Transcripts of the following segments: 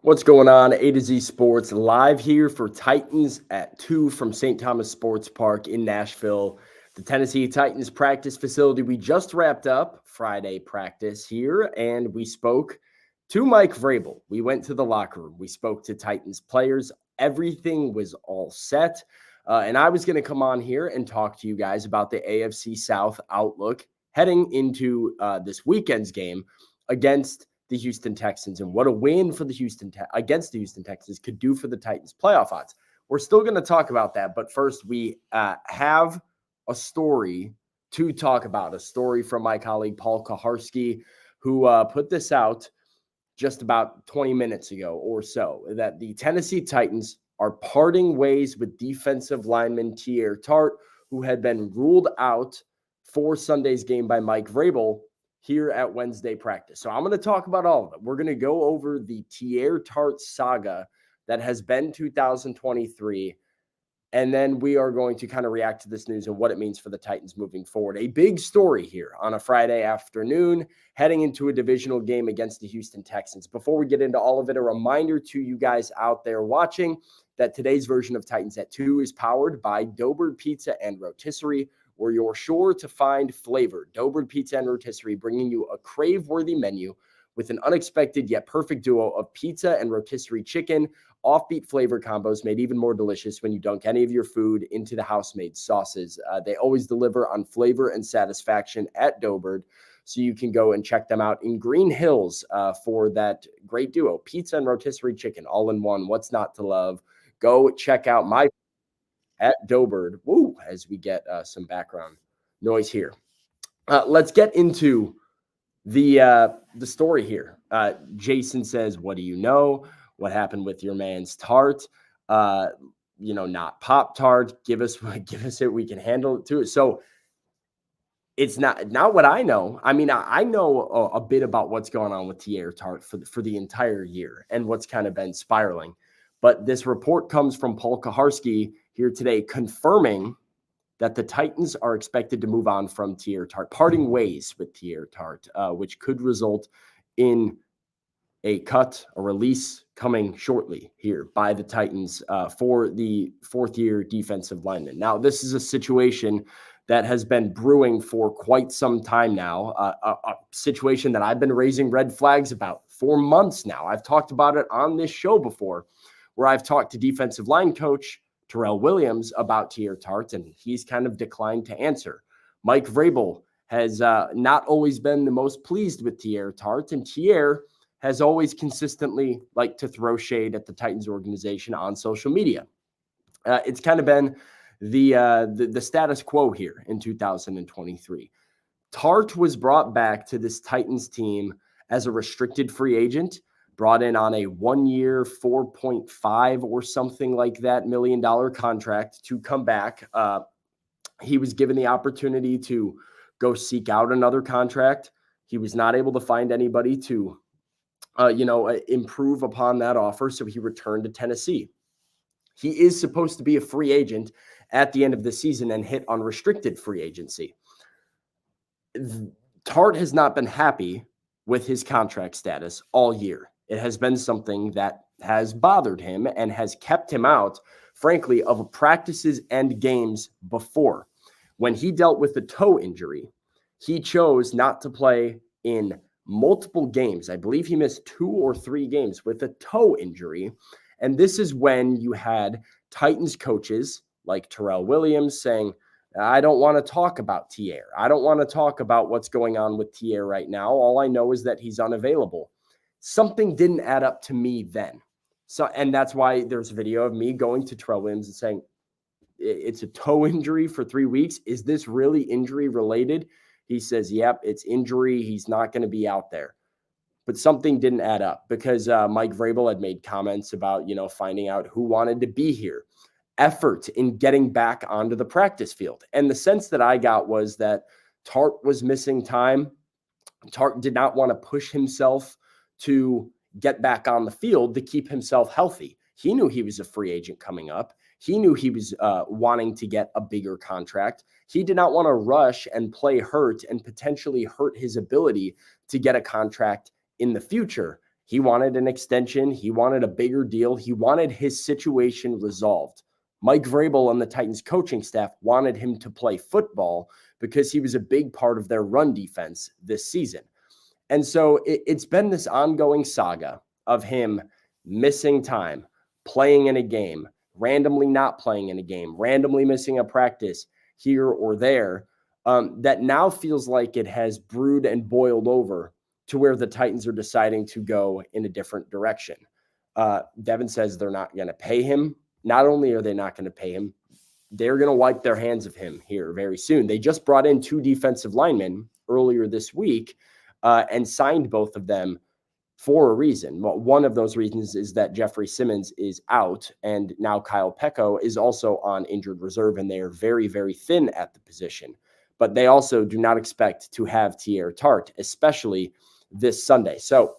What's going on? A to Z Sports live here for Titans at 2 from St. Thomas Sports Park in Nashville. The Tennessee Titans practice facility. We just wrapped up Friday practice here, and we spoke to Mike Vrabel. We went to the locker room. We spoke to Titans players. Everything was all set. And I was going to come on here and talk to you guys about the AFC South outlook heading into this weekend's game against the Houston Texans and what a win for the against the Houston Texans could do for the Titans playoff odds. We're still going to talk about that, but first we have a story to talk about, a story from my colleague Paul Kaharski, who put this out just about 20 minutes ago or so, that the Tennessee Titans are parting ways with defensive lineman Teair Tart, who had been ruled out for Sunday's game by Mike Vrabel here at Wednesday practice. So I'm going to talk about all of it. We're going to go over the Tierre Tart saga that has been 2023. And then we are going to kind of react to this news and what it means for the Titans moving forward. A big story here on a Friday afternoon, heading into a divisional game against the Houston Texans. Before we get into all of it, a reminder to you guys out there watching that today's version of Titans at 2 is powered by Doughbird Pizza and Rotisserie, where you're sure to find flavor. Doughbird Pizza and Rotisserie bringing you a crave-worthy menu with an unexpected yet perfect duo of pizza and rotisserie chicken, offbeat flavor combos made even more delicious when you dunk any of your food into the house-made sauces. They always deliver on flavor and satisfaction at Doughbird, so you can go and check them out in Green Hills for that great duo, pizza and rotisserie chicken, all in one. What's not to love? Go check out my at Doughbird. Woo, as we get some background noise here. Let's get into the story here. Jason says, what do you know? What happened with your man's tart? Not Pop-Tart. Give us it. We can handle it too. So it's not what I know. I mean, I know a bit about what's going on with Tierre Tart for the entire year and what's kind of been spiraling. But this report comes from Paul Kaharski here today, confirming that the Titans are expected to move on from Teair Tart, parting ways with Teair Tart, which could result in a release coming shortly here by the Titans for the fourth-year defensive lineman. Now, this is a situation that has been brewing for quite some time now, a situation that I've been raising red flags about for months now. I've talked about it on this show before, where I've talked to defensive line coach Terrell Williams about Teair Tart, and he's kind of declined to answer. Mike Vrabel has not always been the most pleased with Teair Tart, and Tierre has always consistently liked to throw shade at the Titans organization on social media. It's kind of been the status quo here in 2023. Tart was brought back to this Titans team as a restricted free agent, brought in on a 1-year, $4.5 or something like that $million contract to come back. He was given the opportunity to go seek out another contract. He was not able to find anybody to, improve upon that offer, so he returned to Tennessee. He is supposed to be a free agent at the end of the season and hit unrestricted free agency. Tart has not been happy with his contract status all year. It has been something that has bothered him and has kept him out, frankly, of practices and games before. When he dealt with the toe injury, he chose not to play in multiple games. I believe he missed 2 or 3 games with a toe injury. And this is when you had Titans coaches like Terrell Williams saying, I don't want to talk about Tierre. I don't want to talk about what's going on with Tierre right now. All I know is that he's unavailable. Something didn't add up to me then. And that's why there's a video of me going to Terrell Williams and saying, it's a toe injury for 3 weeks. Is this really injury related? He says, yep, it's injury. He's not going to be out there. But something didn't add up because Mike Vrabel had made comments about, finding out who wanted to be here. Effort in getting back onto the practice field. And the sense that I got was that Tart was missing time. Tart did not want to push himself to get back on the field to keep himself healthy. He knew he was a free agent coming up. He knew he was wanting to get a bigger contract. He did not want to rush and play hurt and potentially hurt his ability to get a contract in the future. He wanted an extension. He wanted a bigger deal. He wanted his situation resolved. Mike Vrabel and the Titans coaching staff wanted him to play football because he was a big part of their run defense this season. And so it's been this ongoing saga of him missing time, playing in a game, randomly not playing in a game, randomly missing a practice here or there, that now feels like it has brewed and boiled over to where the Titans are deciding to go in a different direction. Devin says they're not going to pay him. Not only are they not going to pay him, they're going to wipe their hands of him here very soon. They just brought in 2 defensive linemen earlier this week and signed both of them for a reason. Well, one of those reasons is that Jeffrey Simmons is out, and now Kyle Pecco is also on injured reserve, and they are very, very thin at the position. But they also do not expect to have Teair Tart, especially this Sunday. So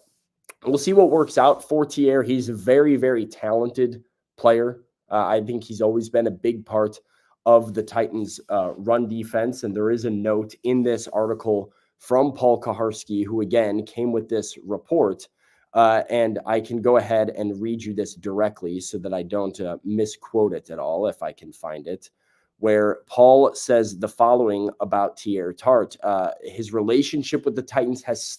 we'll see what works out for Teair. He's a very, very talented player. I think he's always been a big part of the Titans' run defense, and there is a note in this article from Paul Kaharski, who again came with this report, and I can go ahead and read you this directly so that I don't misquote it at all, if I can find it, where Paul says the following about Teair Tart. His relationship with the Titans has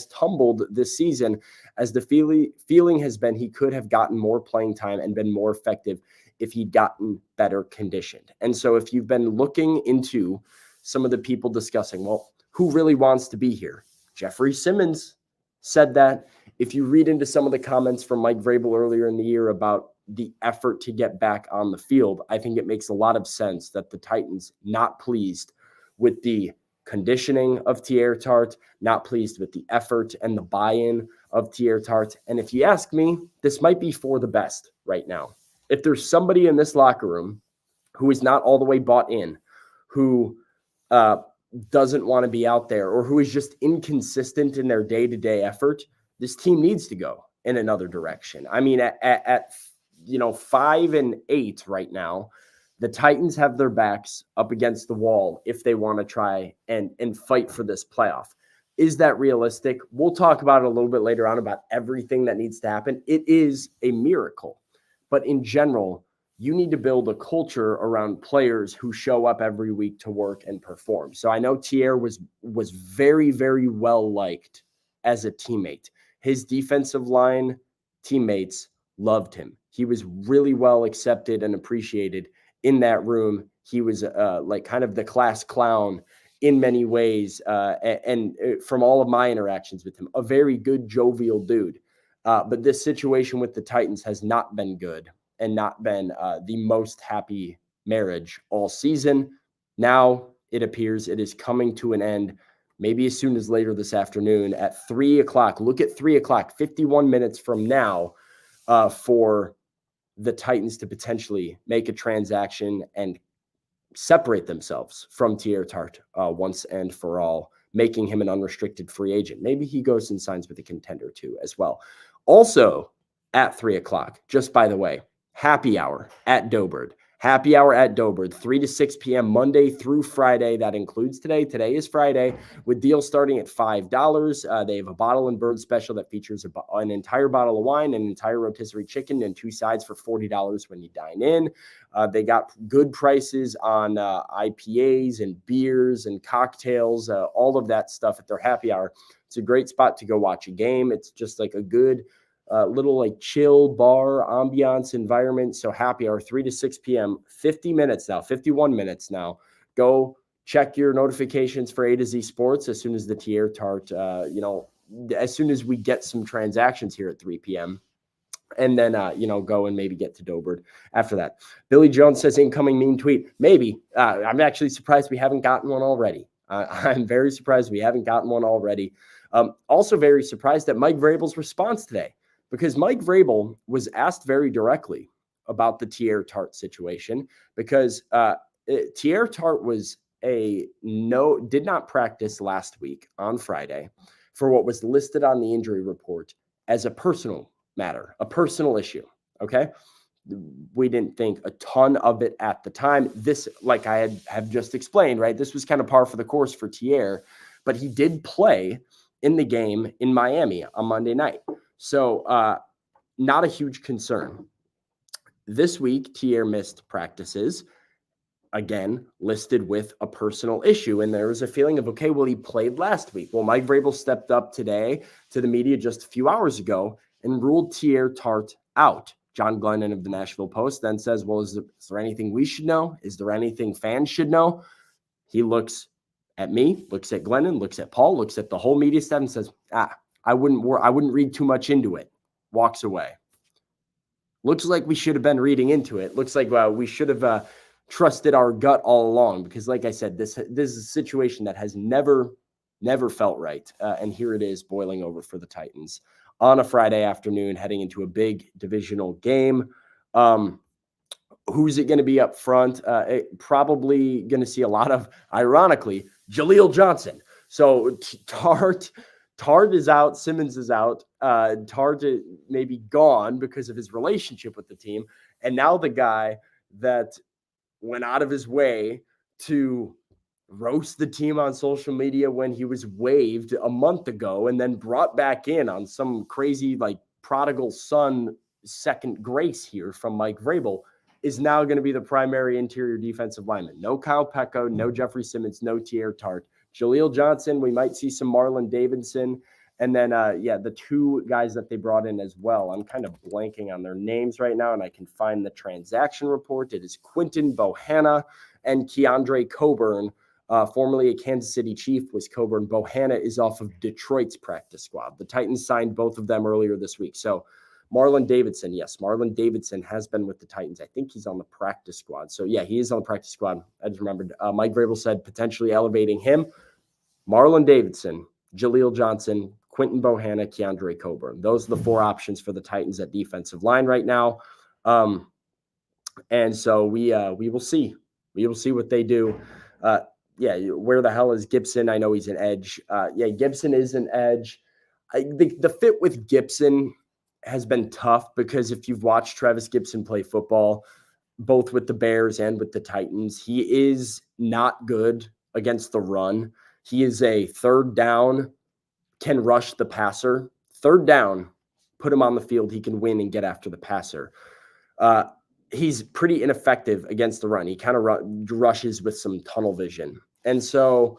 tumbled this season, as the feeling has been he could have gotten more playing time and been more effective if he'd gotten better conditioned. And so if you've been looking into some of the people discussing, well, who really wants to be here? Jeffrey Simmons said that. If you read into some of the comments from Mike Vrabel earlier in the year about the effort to get back on the field, I think it makes a lot of sense that the Titans not pleased with the conditioning of Teair Tart, not pleased with the effort and the buy-in of Teair Tart. And if you ask me, this might be for the best right now. If there's somebody in this locker room who is not all the way bought in, who doesn't want to be out there, or who is just inconsistent in their day-to-day effort, this team needs to go in another direction. I mean, at 5-8 right now, the Titans have their backs up against the wall if they want to try and fight for this playoff. Is that realistic? We'll talk about it a little bit later on about everything that needs to happen. It is a miracle. But in general, you need to build a culture around players who show up every week to work and perform. So I know Teair was very, very well liked as a teammate. His defensive line teammates loved him. He was really well accepted and appreciated in that room. He was like kind of the class clown in many ways. And from all of my interactions with him, a very good, jovial dude. But this situation with the Titans has not been good and not been the most happy marriage all season. Now it appears it is coming to an end, maybe as soon as later this afternoon at 3 o'clock. Look at 3 o'clock, 51 minutes from now, for the Titans to potentially make a transaction and separate themselves from Teair Tart once and for all, making him an unrestricted free agent. Maybe he goes and signs with a contender too as well. Also at 3 o'clock, just by the way, happy hour at Doughbird. Happy hour at Doughbird, 3 to 6 p.m. Monday through Friday. That includes today. Today is Friday, with deals starting at $5. They have a bottle and bird special that features an entire bottle of wine, an entire rotisserie chicken, and 2 sides for $40 when you dine in. They got good prices on IPAs and beers and cocktails, all of that stuff at their happy hour. It's a great spot to go watch a game. It's just like a good little like chill bar ambiance environment. So happy hour, 3 to 6 p.m., 50 minutes now, 51 minutes now. Go check your notifications for A to Z Sports as soon as the Tierre Tart, as soon as we get some transactions here at 3 p.m. And then, go and maybe get to Doughbird after that. Billy Jones says, incoming mean tweet. Maybe. I'm actually surprised we haven't gotten one already. I'm very surprised we haven't gotten one already. Also very surprised at Mike Vrabel's response today, because Mike Vrabel was asked very directly about the Teair Tart situation, because Teair Tart did not practice last week on Friday for what was listed on the injury report as a personal matter, a personal issue. Okay. We didn't think a ton of it at the time. This, like I have just explained, right? This was kind of par for the course for Teair, but he did play in the game in Miami on Monday night. So not a huge concern. This week, Tierre missed practices, again, listed with a personal issue. And there was a feeling of, okay, well, he played last week. Well, Mike Vrabel stepped up today to the media just a few hours ago and ruled Teair Tart out. John Glennon of the Nashville Post then says, well, is there anything we should know? Is there anything fans should know? He looks at me, looks at Glennon, looks at Paul, looks at the whole media staff and says, I wouldn't read too much into it. Walks away. Looks like we should have been reading into it. Looks like we should have trusted our gut all along, because like I said, this is a situation that has never felt right. And here it is boiling over for the Titans on a Friday afternoon, heading into a big divisional game. Who's it going to be up front? Probably going to see a lot of, ironically, Jaleel Johnson. So Tart is out. Simmons is out. Tart may be gone because of his relationship with the team. And now the guy that went out of his way to roast the team on social media when he was waived a month ago and then brought back in on some crazy, like, prodigal son second grace here from Mike Vrabel, is now going to be the primary interior defensive lineman. No Kyle Pecco, no Jeffrey Simmons, no Teair Tart. Jaleel Johnson, we might see some Marlon Davidson. And then, the two guys that they brought in as well. I'm kind of blanking on their names right now, and I can find the transaction report. It is Quinton Bohanna and Keandre Coburn, formerly a Kansas City Chief was Coburn. Bohanna is off of Detroit's practice squad. The Titans signed both of them earlier this week. So Marlon Davidson, yes, Marlon Davidson has been with the Titans. I think he's on the practice squad. So, yeah, he is on the practice squad. I just remembered. Mike Vrabel said potentially elevating him. Marlon Davidson, Jaleel Johnson, Quinton Bohanna, Keandre Coburn. Those are the four options for the Titans at defensive line right now. And so we will see. We will see what they do. Where the hell is Gibson? I know he's an edge. Gibson is an edge. The fit with Gibson has been tough, because if you've watched Travis Gibson play football, both with the Bears and with the Titans, he is not good against the run. He is a third down, can rush the passer. Third down, put him on the field, he can win and get after the passer. He's pretty ineffective against the run. He kind of rushes with some tunnel vision. And so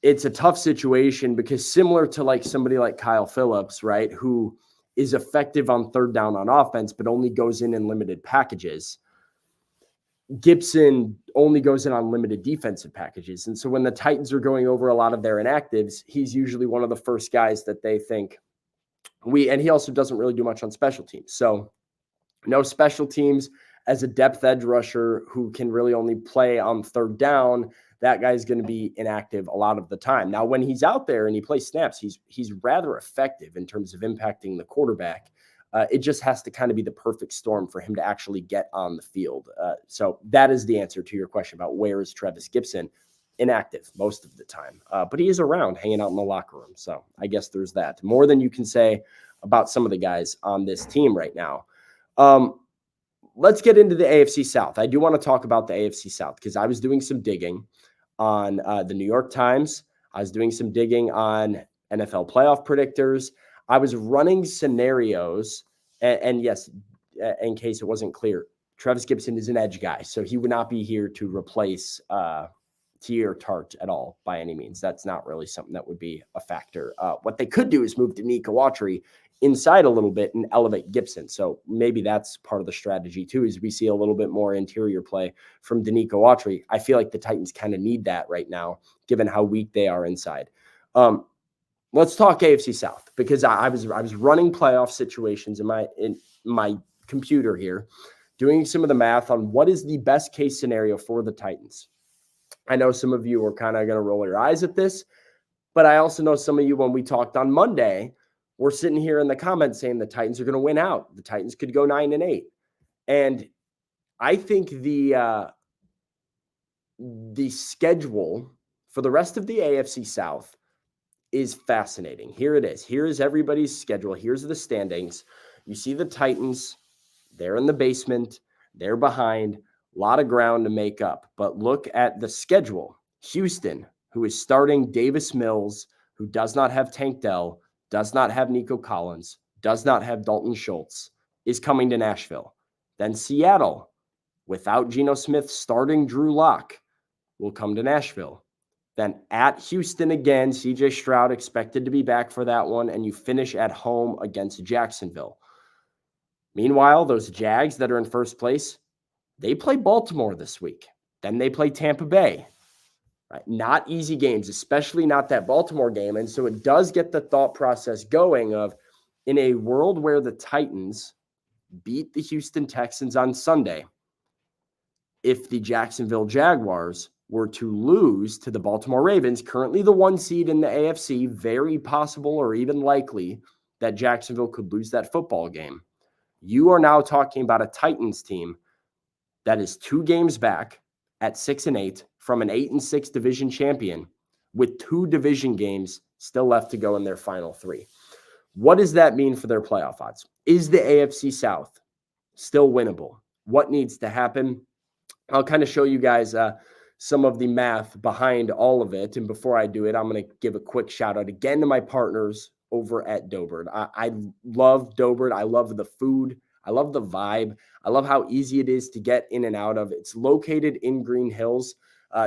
it's a tough situation, because similar to like somebody like Kyle Phillips, right, who is effective on third down on offense, but only goes in limited packages, Gibson only goes in on limited defensive packages. And so when the Titans are going over a lot of their inactives, he's usually one of the first guys that they think and he also doesn't really do much on special teams. So no special teams as a depth edge rusher who can really only play on third down. That guy's going to be inactive a lot of the time. Now, when he's out there and he plays snaps, he's rather effective in terms of impacting the quarterback. It just has to kind of be the perfect storm for him to actually get on the field. So that is the answer to your question about where is Travis Gibson. Inactive most of the time, but he is around, hanging out in the locker room. So I guess there's that. More than you can say about some of the guys on this team right now. Let's get into the AFC South. I do want to talk about the AFC South, because I was doing some digging on the New York Times. I was doing some digging on NFL playoff predictors. I was running scenarios, and yes, in case it wasn't clear, Travis Gibson is an edge guy, so he would not be here to replace Teair Tart at all by any means. That's not really something that would be a factor. What they could do is move Danico Autry inside a little bit and elevate Gibson. So maybe that's part of the strategy too, is we see a little bit more interior play from Danico Autry. I feel like the Titans kind of need that right now, given how weak they are inside. Let's talk AFC South, because I was running playoff situations in my computer here, doing some of the math on what is the best case scenario for the Titans. I know some of you are kind of going to roll your eyes at this, but I also know some of you, when we talked on Monday, we're sitting here in the comments saying the Titans are going to win out. The Titans could go 9-8. And I think the schedule for the rest of the AFC South is fascinating. Here it is. Here is everybody's schedule. Here's the standings. You see the Titans, they're in the basement, they're behind, a lot of ground to make up. But look at the schedule. Houston, who is starting Davis Mills, who does not have Tank Dell, does not have Nico Collins, does not have Dalton Schultz, is coming to Nashville. Then Seattle, without Geno Smith starting Drew Lock, will come to Nashville. Then at Houston again, CJ Stroud expected to be back for that one, and you finish at home against Jacksonville. Meanwhile, those Jags that are in first place, they play Baltimore this week. Then they play Tampa Bay. Right? Not easy games, especially not that Baltimore game. And so it does get the thought process going of, in a world where the Titans beat the Houston Texans on Sunday, if the Jacksonville Jaguars were to lose to the Baltimore Ravens, currently the 1 seed in the AFC, very possible or even likely that Jacksonville could lose that football game. You are now talking about a Titans team that is 2 games back at 6-8 from an 8-6 division champion with 2 division games still left to go in their final 3. What does that mean for their playoff odds? Is the AFC South still winnable? What needs to happen? I'll kind of show you guys some of the math behind all of it. And before I do it, I'm going to give a quick shout out again to my partners over at Doughbird. I love Doughbird. I love the food. I love the vibe. I love how easy it is to get in and out of. It's located in Green Hills.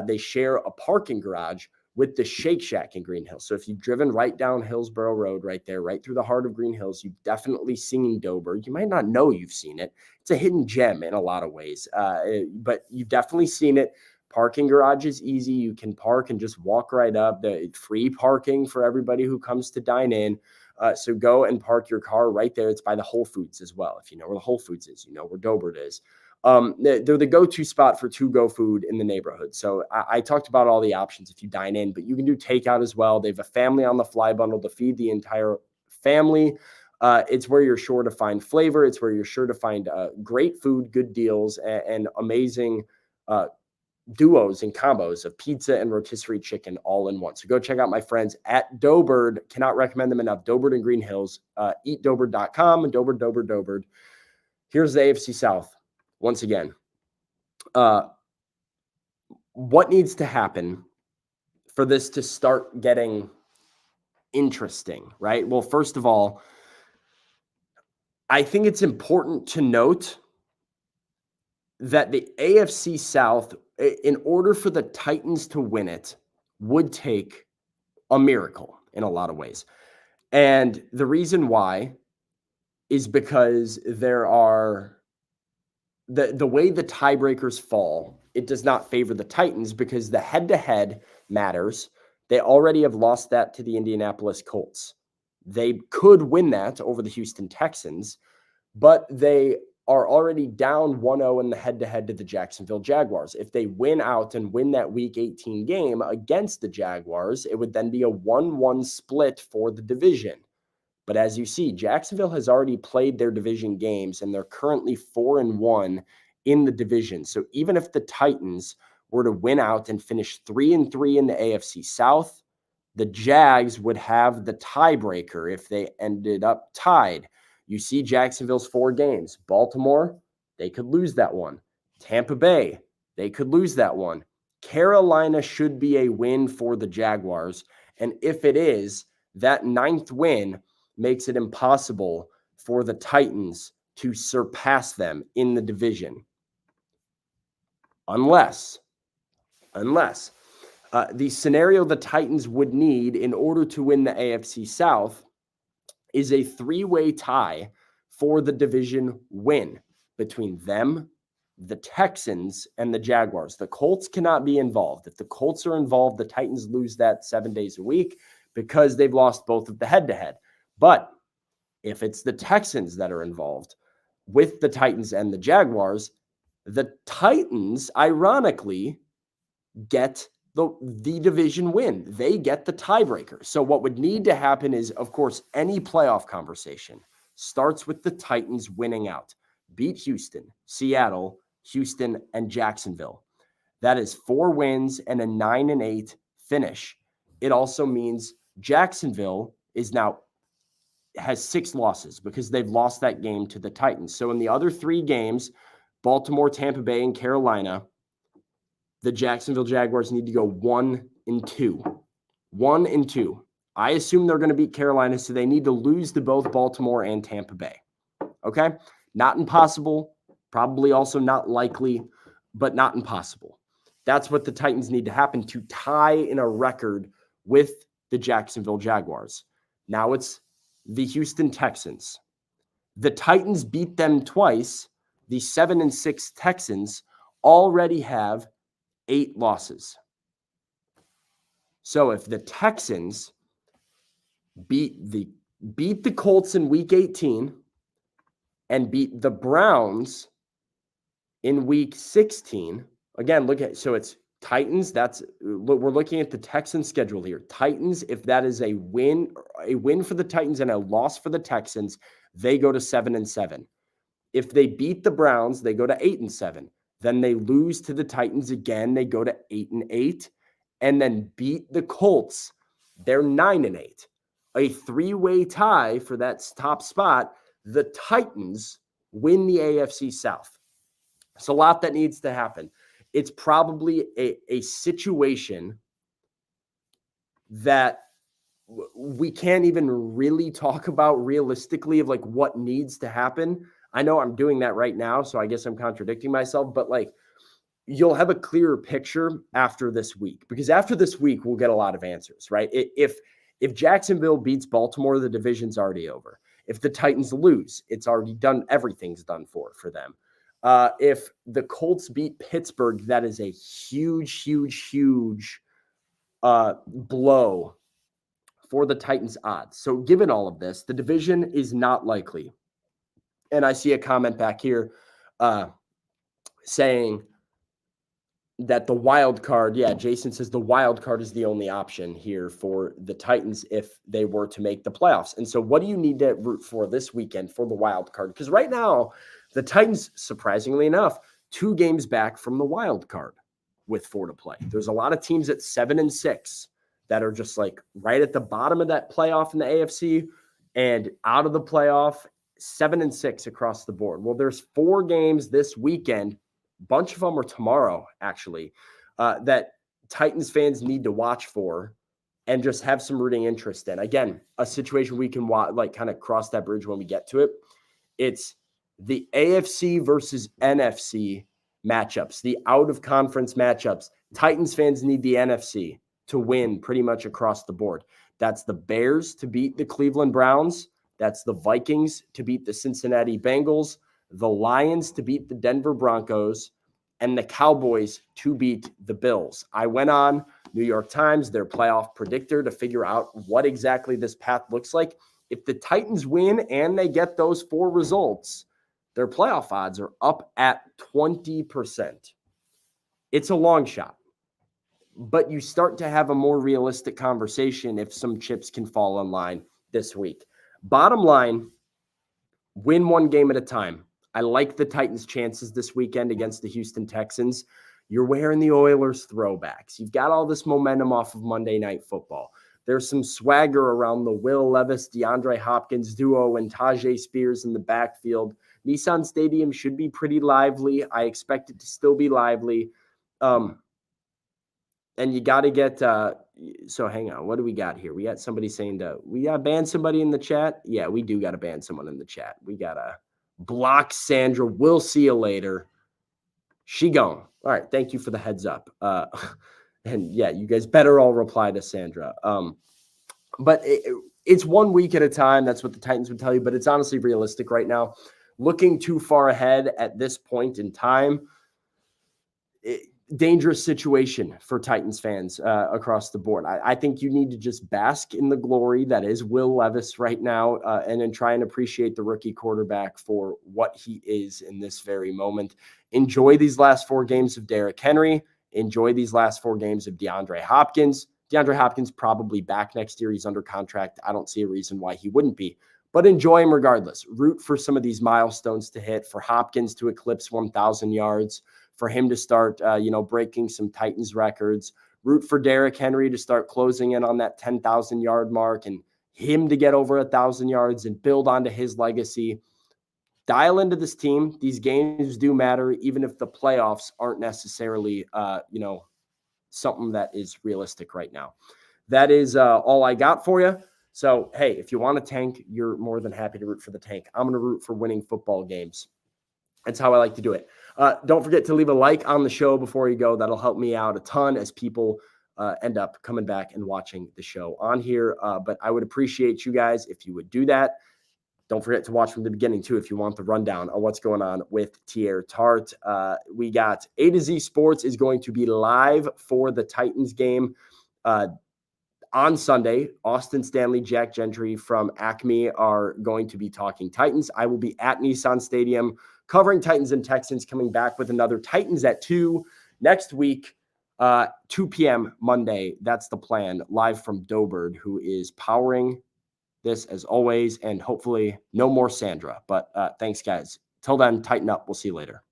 They share a parking garage with the Shake Shack in Green Hills. So if you've driven right down Hillsborough Road right there, right through the heart of Green Hills, you've definitely seen Doughbird. You might not know you've seen it. It's a hidden gem in a lot of ways, but you've definitely seen it. Parking garage is easy. You can park and just walk right up. The free parking for everybody who comes to dine in. So go and park your car right there. It's by the Whole Foods as well. If you know where the Whole Foods is, you know where Doughbird is. They're the go-to spot for to-go food in the neighborhood. So I talked about all the options if you dine in, but you can do takeout as well. They have a family on the fly bundle to feed the entire family. It's where you're sure to find flavor. It's where you're sure to find great food, good deals, and amazing duos and combos of pizza and rotisserie chicken all in one. So go check out my friends at Doughbird. Cannot recommend them enough. Doughbird in Green Hills. Eatdoughbird.com and Doughbird. Here's the AFC South. Once again, what needs to happen for this to start getting interesting, right? Well, first of all, I think it's important to note that the AFC South, in order for the Titans to win it, would take a miracle in a lot of ways. And the reason why is because there are the way the tiebreakers fall, it does not favor the Titans because the head-to-head matters. They already have lost that to the Indianapolis Colts. They could win that over the Houston Texans, but they are already down 1-0 in the head-to-head to the Jacksonville Jaguars. If they win out and win that Week 18 game against the Jaguars, it would then be a 1-1 split for the division. But as you see, Jacksonville has already played their division games, and they're currently 4-1 in the division. So even if the Titans were to win out and finish 3-3 in the AFC South, the Jags would have the tiebreaker if they ended up tied. You see Jacksonville's 4 games. Baltimore, they could lose that one. Tampa Bay, they could lose that one. Carolina should be a win for the Jaguars. And if it is, that 9th win makes it impossible for the Titans to surpass them in the division. Unless the scenario the Titans would need in order to win the AFC South is a 3-way tie for the division win between them, the Texans, and the Jaguars. The Colts cannot be involved. If the Colts are involved, the Titans lose that 7 days a week because they've lost both of the head-to-head. But if it's the Texans that are involved with the Titans and the Jaguars, the Titans, ironically, get the division win. They get the tiebreaker. So what would need to happen is, of course, any playoff conversation starts with the Titans winning out. Beat Houston, Seattle, Houston, and Jacksonville. That is 4 wins and a 9-8 finish. It also means Jacksonville has 6 losses because they've lost that game to the Titans. So in the other 3 games, Baltimore, Tampa Bay, and Carolina, the Jacksonville Jaguars need to go 1-2. 1-2. I assume they're going to beat Carolina, so they need to lose to both Baltimore and Tampa Bay. Okay? Not impossible, probably also not likely, but not impossible. That's what the Titans need to happen to tie in a record with the Jacksonville Jaguars. Now it's the Houston Texans. The Titans beat them twice. The 7-6 Texans already have 8 losses. So if the Texans beat the Colts in week 18 and beat the Browns in week 16, again, so it's Titans. We're looking at the Texans schedule here. Titans, if that is a win for the Titans and a loss for the Texans, they go to 7-7. If they beat the Browns, they go to 8-7. Then they lose to the Titans again, they go to 8-8, and then beat the Colts, they're 9-8. A 3-way tie for that top spot. The Titans win the AFC South. It's a lot that needs to happen. It's probably a situation that we can't even really talk about realistically of like what needs to happen. I know I'm doing that right now, so I guess I'm contradicting myself, but like you'll have a clearer picture after this week, because after this week, we'll get a lot of answers, right? If Jacksonville beats Baltimore, the division's already over. If the Titans lose, it's already done. Everything's done for them. If the Colts beat Pittsburgh, that is a huge blow for the Titans' odds. So given all of this, the division is not likely. And I see a comment back here saying that the wild card, Jason says the wild card is the only option here for the Titans if they were to make the playoffs. And so what do you need to root for this weekend for the wild card? Because right now, the Titans, surprisingly enough, 2 games back from the wild card with 4 to play. There's a lot of teams at 7-6 that are just like right at the bottom of that playoff in the AFC and out of the playoff, 7-6 across the board. Well, there's 4 games this weekend. Bunch of them are tomorrow, actually, that Titans fans need to watch for and just have some rooting interest in. Again, a situation we can kind of cross that bridge when we get to it. It's the AFC versus NFC matchups, the out-of-conference matchups. Titans fans need the NFC to win pretty much across the board. That's the Bears to beat the Cleveland Browns. That's the Vikings to beat the Cincinnati Bengals, the Lions to beat the Denver Broncos, and the Cowboys to beat the Bills. I went on New York Times, their playoff predictor, to figure out what exactly this path looks like. If the Titans win and they get those 4 results, their playoff odds are up at 20%. It's a long shot, but you start to have a more realistic conversation if some chips can fall in line this week. Bottom line, win 1 game at a time. I like the Titans' chances this weekend against the Houston Texans. You're wearing the Oilers throwbacks. You've got all this momentum off of Monday Night Football. There's some swagger around the Will Levis, DeAndre Hopkins duo and Tajay Spears in the backfield. Nissan Stadium should be pretty lively. I expect it to still be lively. And you got to get so hang on. What do we got here? We got somebody saying we got to ban somebody in the chat. Yeah, we do got to ban someone in the chat. We got to block Sandra. We'll see you later. She gone. All right. Thank you for the heads up. And yeah, you guys better all reply to Sandra. But it's 1 week at a time. That's what the Titans would tell you. But it's honestly realistic right now. Looking too far ahead at this point in time, dangerous situation for Titans fans across the board. I think you need to just bask in the glory that is Will Levis right now and then try and appreciate the rookie quarterback for what he is in this very moment. Enjoy these last 4 games of Derrick Henry. Enjoy these last 4 games of DeAndre Hopkins. DeAndre Hopkins probably back next year. He's under contract. I don't see a reason why he wouldn't be. But enjoy him regardless. Root for some of these milestones to hit, for Hopkins to eclipse 1,000 yards, for him to start, breaking some Titans records. Root for Derrick Henry to start closing in on that 10,000-yard mark and him to get over 1,000 yards and build onto his legacy. Dial into this team. These games do matter, even if the playoffs aren't necessarily, something that is realistic right now. that is all I got for you. So, hey, if you want a tank, you're more than happy to root for the tank. I'm going to root for winning football games. That's how I like to do it. Don't forget to leave a like on the show before you go. That'll help me out a ton as people end up coming back and watching the show on here. But I would appreciate you guys if you would do that. Don't forget to watch from the beginning, too, if you want the rundown on what's going on with Teair Tart. We got A to Z Sports is going to be live for the Titans game on Sunday. Austin Stanley, Jack Gentry from Acme are going to be talking Titans. I will be at Nissan Stadium covering Titans and Texans, coming back with another Titans at 2 next week, 2 p.m. Monday. That's the plan, live from Dobird, who is powering this as always, and hopefully no more Sandra. But thanks, guys. Till then, tighten up. We'll see you later.